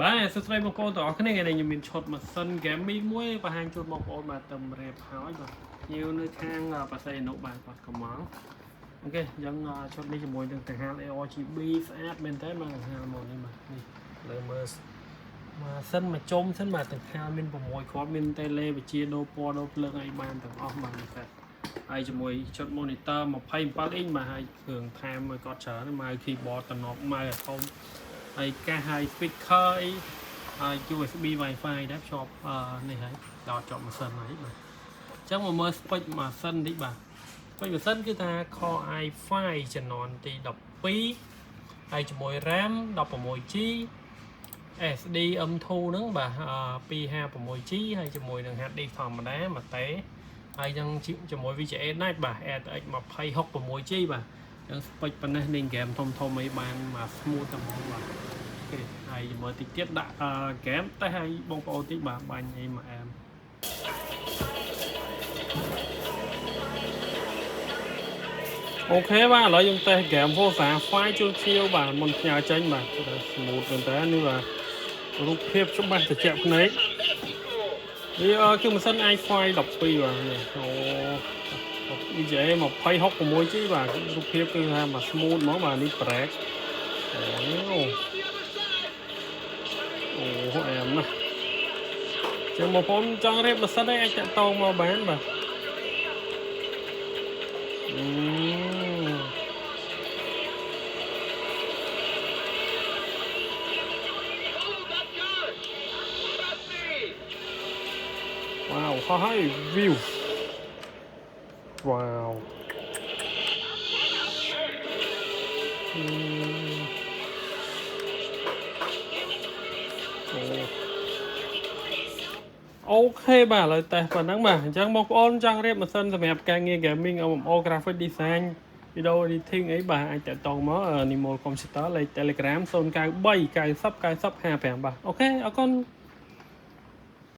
បាទសួស្តីបងប្អូនទាំងអស់គ្នាថ្ងៃនេះខ្ញុំមានឈុតម៉ាស៊ីន gaming មួយបង្ហាញជូនបងប្អូនបាទទៅរៀបហើយបាទញៀវនៅខាងប៉ាសែនុបាទគាត់កំងអូខេអញ្ចឹងឈុតនេះជាមួយនឹងកាហាល RGB ស្អាតមែនតើមកកាហាលមកនេះបាទនេះលើមើលម៉ាស៊ីនមកចុំសិនបាទទាំងខាលមាន6គ្រាប់មានតេឡេវិជាដូរពណ៌ដូរភ្លើងអីបានទាំងអស់បាទនេះបាទហើយជាមួយឈុត monitor 27 inch បាទហើយគ្រឿងថែមឲ្យគាត់ច្រើនម៉ៅ keyboard តំណប់ម៉ៅអាធំហើយកាសហើយ speaker អីហើយ USB Wi-Fi ដែរភ្ជាប់នេះហើយដល់ជាប់ម៉ាស៊ីនហើយបាទអញ្ចឹងមកមើល spec ម៉ាស៊ីននេះបាទ spec ម៉ាស៊ីនគឺថា Core i5 ជំនាន់ទី12ហើយជាមួយ RAM 16GB SD M2 ហ្នឹងបាទ 256GB ហើយជាមួយនឹង hard disk ធម្មតាមួយតេហើយនឹងជាមួយ VGA Lite បាទ RTX 2066GB បាទចឹង spec ប៉ុណ្ណេះលេងហ្គេមធំៗអីបានមក smooth តែហ្មងបាទអូខេហើយជាមួយតិចទៀតដាក់ហ្គេមតេស្តឲ្យបងប្អូនតិចបាទបាញ់អីមកអែមអូខេបាទឥឡូវយើងតេស្តហ្គេម Forza 5 ជួលឈៀវបាទមុនផ្ញើចេញបាទ smooth មែនតើនេះបាទរូបភាពច្បាស់ត្រជាក់ភ្នែកវាគឺម៉ាស៊ីន i5 12បាទនេះអូ VGA 2066GB បាទរូបភាពគឺថាមក smooth ហ្មងបាទនេះ break អូអែមណាស់ចឹងបងប្អូនចង់រៀបម៉ាស៊ីនអីអាចតាក់ទងមកបានបាទវ៉ាវហើយ view វ៉ាវអូខេបាទឥឡូវតេស្តប៉ុណ្ណឹងបាទអញ្ចឹងបងប្អូនចង់រៀបម៉ាស៊ីនសម្រាប់ការងារ gaming MMO graphic design video editing អីបាទអាចតាក់ទងមក Nimol Computer លេខ Telegram 093 90 90 55បាទអូខេអរគុណ